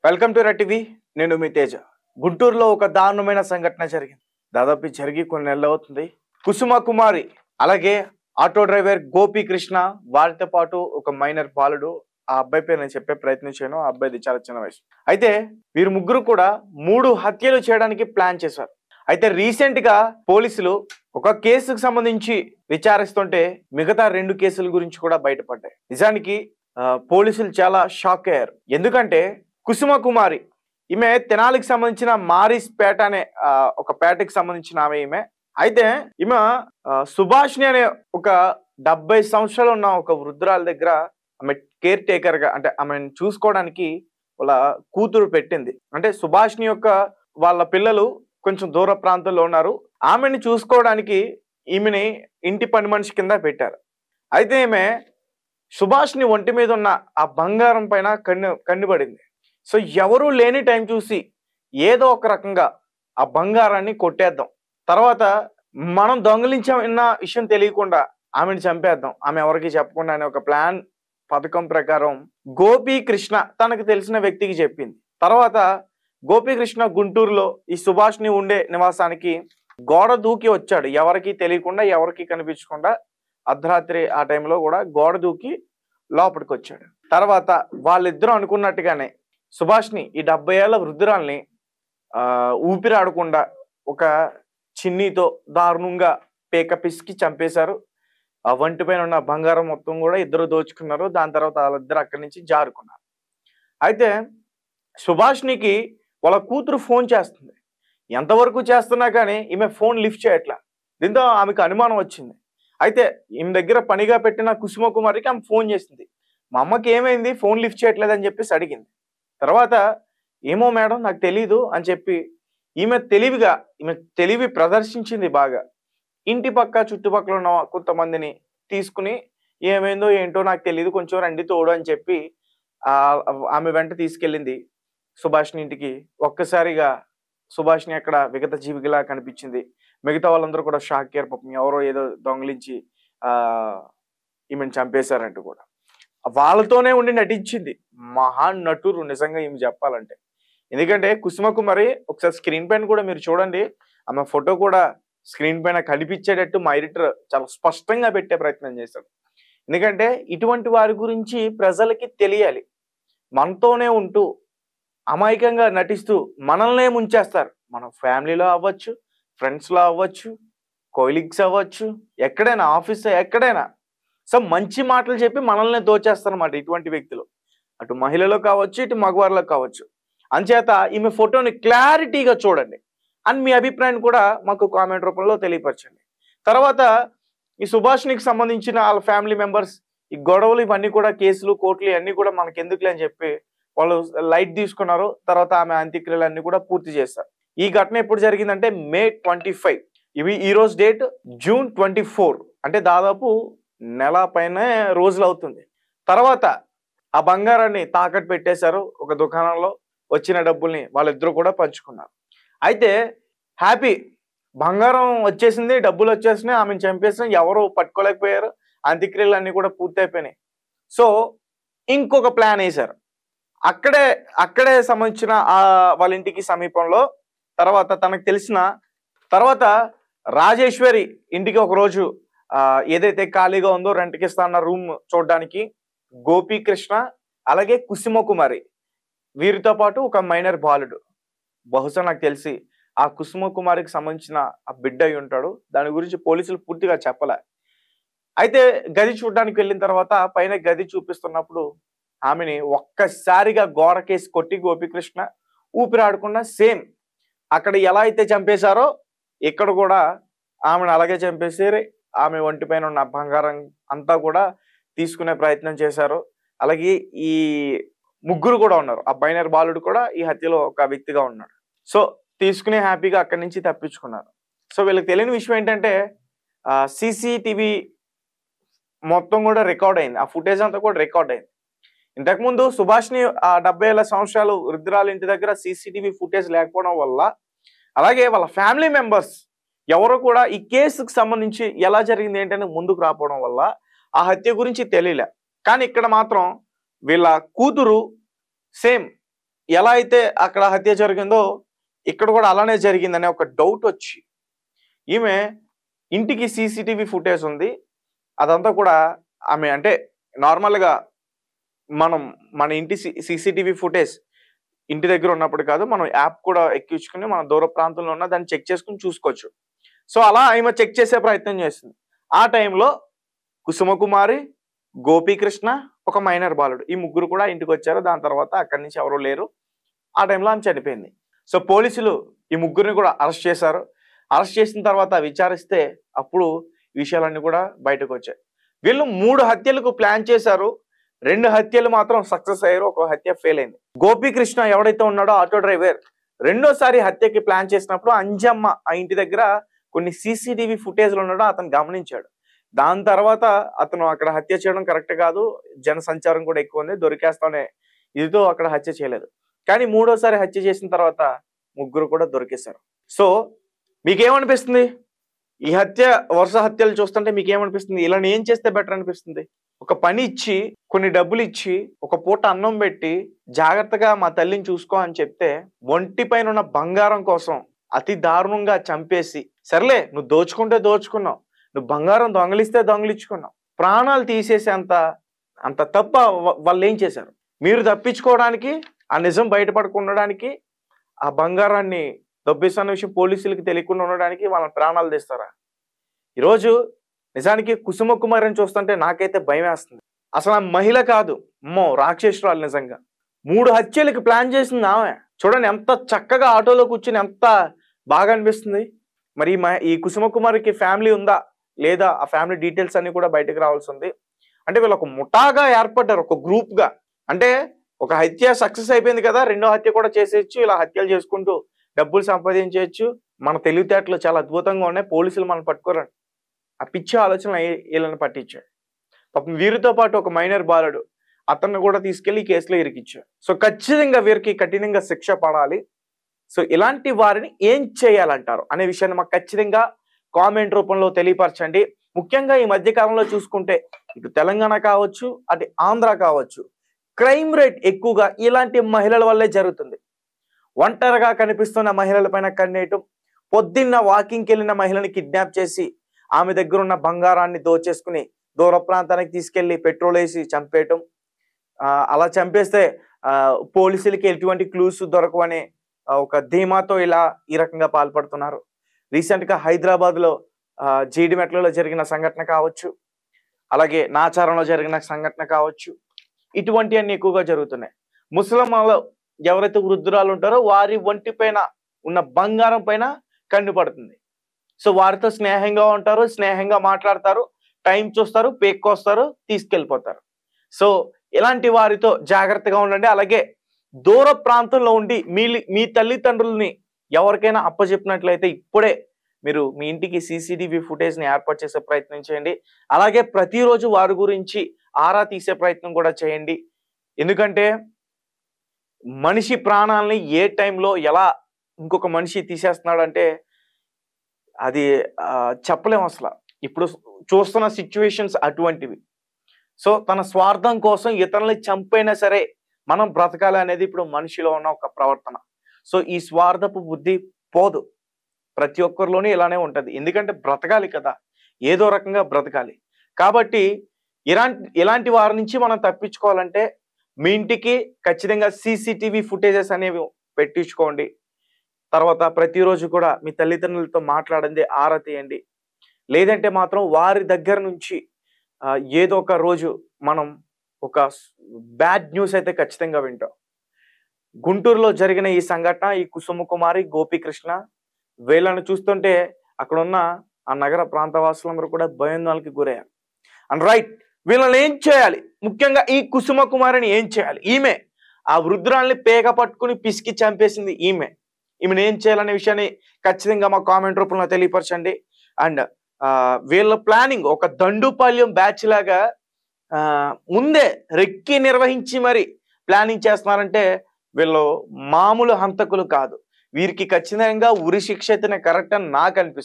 Welcome to red TV. నేను మీ తేజ. గుంటూరులో ఒక దారుణమైన సంఘటన జరిగింది. దాదాపు జరిగి కొన్ని నెలలు అవుతుంది. కుసుమ కుమారి అలాగే ఆటో డ్రైవర్ గోపీకృష్ణ వారితో పాటు ఒక మైనర్ బాలుడు. ఆ అబ్బాయి పేరు నేను చెప్పే ప్రయత్నించాను. ఆ అబ్బాయిది చాలా చిన్న వయసు. అయితే వీరు ముగ్గురు కూడా 3 హత్యలు చేయడానికి ప్లాన్ చేశారు. అయితే రీసెంట్ గా పోలీసులు ఒక కేసుకు సంబంధించి విచారిస్తుంటే మిగతా 2 కేసుల గురించి కూడా బయటపడ్డాయి. నిజానికి పోలీసులు చాలా షాక్ అయ్యారు. ఎందుకంటే కుసుమ కుమారి ఈమె తెనాలికి సంబంధించిన మారిస్ పేట అనే ఒక పేటకి సంబంధించిన ఈమె. అయితే ఈమె సుభాష్ని అనే ఒక 70 సంవత్సరాలు ఉన్న ఒక వృద్ధురాల దగ్గర ఆమె కేర్ టేకర్ గా, అంటే ఆమెను చూసుకోవడానికి వాళ్ళ కూతురు పెట్టింది. అంటే సుభాష్ని యొక్క వాళ్ళ పిల్లలు కొంచెం దూర ప్రాంతంలో ఉన్నారు. ఆమెని చూసుకోవడానికి ఈమెని ఇంటి పని మనిషి కింద పెట్టారు. అయితే ఈమె సుభాష్ని ఒంటి మీద ఉన్న ఆ బంగారం పైన కన్నుబడింది. సో ఎవరు లేని టైం చూసి ఏదో ఒక రకంగా ఆ బంగారాన్ని కొట్టేద్దాం, తర్వాత మనం దొంగిలించామన్న విషయం తెలియకుండా ఆమెను చంపేద్దాం, ఆమె ఎవరికి చెప్పకుండా అనే ఒక పథకం ప్రకారం గోపీకృష్ణ తనకు తెలిసిన వ్యక్తికి చెప్పింది. తర్వాత గోపీకృష్ణ గుంటూరులో ఈ సుభాష్ని ఉండే నివాసానికి గోడ దూకి వచ్చాడు. ఎవరికి తెలియకుండా, ఎవరికి కనిపించకుండా అర్ధరాత్రి ఆ టైంలో కూడా గోడ దూకి లోపలికి వచ్చాడు. తర్వాత వాళ్ళిద్దరూ అనుకున్నట్టుగానే సుభాష్ని, ఈ 70 ఏళ్ల వృద్ధురాల్ని ఊపిరాడకుండా ఒక చిన్నీతో దారుణంగా పిసికి చంపేశారు. ఆ వంటి పైన ఉన్న బంగారం మొత్తం కూడా ఇద్దరు దోచుకున్నారు. దాని తర్వాత వాళ్ళిద్దరు అక్కడి నుంచి జారుకున్నారు. అయితే సుభాష్నికి వాళ్ళ కూతురు ఫోన్ చేస్తుంది. ఎంతవరకు చేస్తున్నా కానీ ఈమె ఫోన్ లిఫ్ట్ చేయట్లా. దీంతో ఆమెకు అనుమానం వచ్చింది. అయితే ఈమె దగ్గర పనిగా పెట్టిన కుసుమ కుమారికి ఆమె ఫోన్ చేసింది. మా అమ్మకి ఏమైంది, ఫోన్ లిఫ్ట్ చేయట్లేదని చెప్పేసి అడిగింది. తర్వాత ఏమో మేడం నాకు తెలీదు అని చెప్పి ఈమె తెలివి ప్రదర్శించింది బాగా. ఇంటి పక్క చుట్టుపక్కల ఉన్న కొంతమందిని తీసుకుని ఏమైందో ఏంటో నాకు తెలియదు, కొంచెం రండి తోడు అని చెప్పి ఆమె వెంట తీసుకెళ్ళింది సుభాష్ని ఇంటికి. ఒక్కసారిగా సుభాష్ని అక్కడ విగత జీవిలా కనిపించింది. మిగతా వాళ్ళందరూ కూడా షాక్ అయ్యారు. పాపం ఎవరో ఏదో దొంగిలించి ఈమెను చంపేశారంటూ కూడా. వాళ్ళతోనే ఉండి నటించింది. మహాన్ నటురు నిజంగా ఈమె చెప్పాలంటే. ఎందుకంటే కుసుమ కుమారి ఒకసారి స్క్రీన్ పైన కూడా మీరు చూడండి, ఆమె ఫోటో కూడా స్క్రీన్ పైన కనిపించేటట్టు మా ఎడిటర్ చాలా స్పష్టంగా పెట్టే ప్రయత్నం చేశాడు. ఎందుకంటే ఇటువంటి వారి గురించి ప్రజలకి తెలియాలి. మనతోనే ఉంటూ అమాయకంగా నటిస్తూ మనల్నే ముంచేస్తారు. మన ఫ్యామిలీలో అవ్వచ్చు, ఫ్రెండ్స్లో అవ్వచ్చు, కొలీగ్స్ అవ్వచ్చు, ఎక్కడైనా ఆఫీస్ ఎక్కడైనా. సో మంచి మాటలు చెప్పి మనల్ని దోచేస్తారన్నమాట ఇటువంటి వ్యక్తులు. అటు మహిళలో కావచ్చు, ఇటు మగవారిలో కావచ్చు. అంచేత ఈమె ఫోటోని క్లారిటీగా చూడండి అని మీ అభిప్రాయం కూడా మాకు కామెంట్ రూపంలో తెలియపరచండి. తర్వాత ఈ సుభాష్నికి సంబంధించిన వాళ్ళ ఫ్యామిలీ మెంబర్స్ ఈ గొడవలు ఇవన్నీ కూడా కేసులు కోర్టులు ఇవన్నీ కూడా మనకి ఎందుకులే అని చెప్పి వాళ్ళు లైట్ తీసుకున్నారు. తర్వాత ఆమె అంత్యక్రియలు అన్ని కూడా పూర్తి చేస్తారు. ఈ ఘటన ఎప్పుడు జరిగిందంటే May 25. ఈ రోజు డేట్ June 24. అంటే దాదాపు నెల పైన రోజులు అవుతుంది. తర్వాత ఆ బంగారాన్ని తాకట్టు పెట్టేశారు ఒక దుకాణంలో. వచ్చిన డబ్బుల్ని వాళ్ళిద్దరూ కూడా పంచుకున్నారు. అయితే హ్యాపీ, బంగారం వచ్చేసింది, డబ్బులు వచ్చేసినాయి, ఆమెను చంపేసిన ఎవరు పట్టుకోలేకపోయారు, అంత్యక్రియలు అన్ని కూడా పూర్తయిపోయినాయి. సో ఇంకొక ప్లాన్ వేశారు. అక్కడే సంబంధించిన వాళ్ళ ఇంటికి సమీపంలో తర్వాత తనకు తెలిసిన తర్వాత రాజేశ్వరి ఇంటికి ఒకరోజు ఏదైతే ఖాళీగా ఉందో రెంట్కి ఇస్తా అన్న రూమ్ చూడడానికి గోపీకృష్ణ అలాగే కుసుమ కుమారి వీరితో పాటు ఒక మైనర్ బాలుడు, బహుశా నాకు తెలిసి ఆ కుసుమ కుమారికి సంబంధించిన ఆ బిడ్డ అయి ఉంటాడు. దాని గురించి పోలీసులు పూర్తిగా చెప్పలే. అయితే గది చూడడానికి వెళ్ళిన తర్వాత పైన గది చూపిస్తున్నప్పుడు ఆమెని ఒక్కసారిగా గోడకేసి కొట్టి గోపీకృష్ణ ఊపిరాడకుండా సేమ్ అక్కడ ఎలా అయితే చంపేశారో ఇక్కడ కూడా ఆమెను అలాగే చంపేసి ఆమె ఒంటి పైన ఉన్న బంగారం అంతా కూడా తీసుకునే ప్రయత్నం చేశారు. అలాగే ఈ ముగ్గురు కూడా ఉన్నారు. ఆ మైనర్ బాలుడు కూడా ఈ హత్యలో ఒక వ్యక్తిగా ఉన్నాడు. సో తీసుకుని హ్యాపీగా అక్కడి నుంచి తప్పించుకున్నారు. సో వీళ్ళకి తెలియని విషయం ఏంటంటే CCTV మొత్తం కూడా రికార్డ్ అయింది. ఆ ఫుటేజ్ అంతా కూడా రికార్డ్ అయింది. ఇంతకుముందు సుభాష్ని ఆ 70 ఏళ్ల సంవత్సరాలు వృద్ధురాలు ఇంటి దగ్గర CCTV ఫుటేజ్ లేకపోవడం వల్ల, అలాగే వాళ్ళ ఫ్యామిలీ మెంబర్స్ ఎవరు కూడా ఈ కేసుకు సంబంధించి ఎలా జరిగింది ఏంటని ముందుకు రాకపోవడం వల్ల ఆ హత్య గురించి తెలియలే. కానీ ఇక్కడ మాత్రం వీళ్ళ కూతురు సేమ్ ఎలా అయితే అక్కడ హత్య జరిగిందో ఇక్కడ కూడా అలానే జరిగిందనే ఒక డౌట్ వచ్చి ఈమె ఇంటికి సీసీటీవీ ఫుటేజ్ ఉంది. అదంతా కూడా ఆమె అంటే నార్మల్గా మన ఇంటి సీసీటీవీ ఫుటేజ్ ఇంటి దగ్గర ఉన్నప్పుడు కాదు, మనం యాప్ కూడా ఎక్కించుకుని మన దూర ప్రాంతంలో ఉన్న దాన్ని చెక్ చేసుకుని చూసుకోవచ్చు. సో అలా ఈమె చెక్ చేసే ప్రయత్నం చేస్తుంది. ఆ టైంలో కుసుమకుమారి, గోపీకృష్ణ, ఒక మైనర్ బాలుడు, ఈ ముగ్గురు కూడా ఇంటికి వచ్చారు. దాని తర్వాత అక్కడి నుంచి ఎవరు లేరు. ఆ టైంలో ఆమె చనిపోయింది. సో పోలీసులు ఈ ముగ్గురిని కూడా అరెస్ట్ చేశారు. అరెస్ట్ చేసిన తర్వాత విచారిస్తే అప్పుడు విషయాలన్నీ కూడా బయటకు వచ్చాయి. వీళ్ళు 3 హత్యలకు ప్లాన్ చేశారు. 2 హత్యలు మాత్రం సక్సెస్ అయ్యారు, ఒక హత్య ఫెయిల్ అయింది. గోపీకృష్ణ ఎవడైతే ఉన్నాడో ఆటో డ్రైవర్, రెండోసారి హత్యకి ప్లాన్ చేసినప్పుడు అంజమ్మ ఆ ఇంటి దగ్గర కొన్ని సీసీటీవీ ఫుటేజ్లు ఉన్నాడో అతను గమనించాడు. దాని తర్వాత అతను అక్కడ హత్య చేయడం కరెక్ట్ కాదు, జన సంచారం కూడా ఎక్కువ ఉంది, దొరికేస్తానే ఇదితో అక్కడ హత్య చేయలేదు. కానీ 3వసారి హత్య చేసిన తర్వాత ముగ్గురు కూడా దొరికేశారు. సో మీకేమనిపిస్తుంది? ఈ వరుస హత్యలు చూస్తుంటే మీకేమనిపిస్తుంది? ఇలా ఏం చేస్తే బెటర్ అనిపిస్తుంది? ఒక పని ఇచ్చి, కొన్ని డబ్బులు ఇచ్చి, ఒక పూట అన్నం పెట్టి జాగ్రత్తగా మా తల్లిని చూసుకో అని చెప్తే ఒంటి పైన ఉన్న బంగారం కోసం అతి దారుణంగా చంపేసి, సర్లే నువ్వు దోచుకుంటే దోచుకున్నావు, నువ్వు బంగారం దొంగలిస్తే దొంగలించుకున్నావు, ప్రాణాలు తీసేసి అంత తప్ప వాళ్ళు ఏం చేశారు? మీరు తప్పించుకోవడానికి, ఆ నిజం బయటపడకుండడానికి, ఆ బంగారాన్ని దొబ్బేస్తున్న విషయం పోలీసులకి తెలియకుండా ఉండడానికి వాళ్ళ ప్రాణాలు తీస్తారా? ఈరోజు నిజానికి కుసుమకుమారిని చూస్తుంటే నాకైతే భయం వేస్తుంది. అసలు ఆ మహిళ కాదు, అమ్మో రాక్షసురాలు. నిజంగా 3 హత్యలకు ప్లాన్ చేసింది ఆమె. చూడండి ఎంత చక్కగా ఆటోలో కూర్చుని ఎంత బాగా అనిపిస్తుంది. మరి ఈ కుసుమకుమారికి ఫ్యామిలీ ఉందా లేదా, ఆ ఫ్యామిలీ డీటెయిల్స్ అన్ని కూడా బయటకు రావాల్సి ఉంది. అంటే వీళ్ళు ఒక ముఠాగా ఏర్పడ్డారు, ఒక గ్రూప్ గా. అంటే ఒక హత్య సక్సెస్ అయిపోయింది కదా, 2వ హత్య కూడా చేసేయచ్చు, ఇలా హత్యలు చేసుకుంటూ డబ్బులు సంపాదించవచ్చు. మన తెలివితేటలు చాలా అద్భుతంగా ఉన్నాయి, పోలీసులు మనం పట్టుకోరండి. ఆ పిచ్చి ఆలోచన వీళ్ళని పట్టించాడు. పాపం వీరితో పాటు ఒక మైనర్ బాలుడు, అతన్ని కూడా తీసుకెళ్లి ఈ కేసులో ఇరికిచ్చారు. సో ఖచ్చితంగా వీరికి కఠినంగా శిక్ష పడాలి. సో ఇలాంటి వారిని ఏం చేయాలంటారు అనే విషయాన్ని మాకు ఖచ్చితంగా కామెంట్ రూపంలో తెలియపరచండి. ముఖ్యంగా ఈ మధ్య కాలంలో చూసుకుంటే ఇటు తెలంగాణ కావచ్చు, అటు ఆంధ్ర కావచ్చు, క్రైమ్ రేట్ ఎక్కువగా ఇలాంటి మహిళల వల్లే జరుగుతుంది. ఒంటరిగా కనిపిస్తున్న మహిళల పైన కన్నేయటం, పొద్దున్న వాకింగ్కి వెళ్ళిన మహిళని కిడ్నాప్ చేసి ఆమె దగ్గర ఉన్న బంగారాన్ని దోచేసుకుని దూర ప్రాంతానికి తీసుకెళ్లి పెట్రోల్ వేసి చంపేయటం, అలా చంపేస్తే పోలీసులకి ఎటువంటి క్లూస్ దొరకవనే ఒక ధీమాతో ఈ రకంగా పాల్పడుతున్నారు. రీసెంట్ గా హైదరాబాద్ లో జీడిమెట్లలో జరిగిన సంఘటన కావచ్చు, అలాగే నాచారంలో జరిగిన సంఘటన కావచ్చు, ఇటువంటివన్నీ ఎక్కువగా జరుగుతున్నాయి. ముసలమ్మలో ఎవరైతే వృద్ధురాలు ఉంటారో వారి ఒంటి పైన ఉన్న బంగారం పైన కన్ను పడుతుంది. సో వారితో స్నేహంగా ఉంటారు, స్నేహంగా మాట్లాడతారు, టైం చూస్తారు, పేక్కొస్తారు, తీసుకెళ్ళిపోతారు. సో ఇలాంటి వారితో జాగ్రత్తగా ఉండండి. అలాగే దూర ప్రాంతంలో ఉండి మీ తల్లిదండ్రుల్ని ఎవరికైనా అప్పచెప్పినట్లయితే ఇప్పుడే మీరు మీ ఇంటికి సీసీటీవీ ఫుటేజ్ని ఏర్పాటు చేసే ప్రయత్నం చేయండి. అలాగే ప్రతిరోజు వారి గురించి ఆరా తీసే ప్రయత్నం కూడా చేయండి. ఎందుకంటే మనిషి ప్రాణాలని ఏ టైంలో ఎలా ఇంకొక మనిషి తీసేస్తున్నాడు అంటే అది చెప్పలేము అసలు. ఇప్పుడు చూస్తున్న సిచ్యువేషన్స్ అటువంటివి. సో తన స్వార్థం కోసం ఇతరులని చంపైనా సరే మనం బ్రతకాలి అనేది ఇప్పుడు మనిషిలో ఉన్న ఒక ప్రవర్తన. సో ఈ స్వార్థపు బుద్ధి పోదు, ప్రతి ఒక్కరిలోనే ఇలానే ఉంటది. ఎందుకంటే బ్రతకాలి కదా, ఏదో రకంగా బ్రతకాలి. కాబట్టి ఇలాంటి వారి నుంచి మనం తప్పించుకోవాలంటే మీ ఇంటికి ఖచ్చితంగా సీసీటీవీ ఫుటేజెస్ అనేవి పెట్టించుకోండి. తర్వాత ప్రతిరోజు కూడా మీ తల్లిదండ్రులతో మాట్లాడండి, ఆరా తీయండి. లేదంటే మాత్రం వారి దగ్గర నుంచి ఏదో ఒక రోజు మనం ఒక బ్యాడ్ న్యూస్ అయితే ఖచ్చితంగా వింటాం. గుంటూరులో జరిగిన ఈ సంఘటన, ఈ కుసుమకుమారి, గోపీకృష్ణ, వీళ్ళని చూస్తుంటే అక్కడ ఉన్న ఆ నగర ప్రాంతవాసులందరూ కూడా భయాందోళనకి గురయ్యారు. అండ్ రైట్, వీళ్ళని ఏం చేయాలి? ముఖ్యంగా ఈ కుసుమకుమారిని ఏం చేయాలి? ఈమె ఆ వృద్ధురాల్ని పేక పట్టుకుని పిసికి చంపేసింది ఈమెను ఏం చేయాలనే విషయాన్ని ఖచ్చితంగా మా కామెంట్ రూపంలో తెలియపరచండి. అండ్ వీళ్ళ ప్లానింగ్ ఒక దండుపాల్యం బ్యాచ్ లాగా ముందే రెక్కి నిర్వహించి మరి ప్లానింగ్ చేస్తున్నారంటే వీళ్ళు మామూలు హంతకులు కాదు. వీరికి ఖచ్చితంగా ఉరి శిక్ష అయితేనే కరెక్ట్ అని నాకు అనిపిస్తుంది.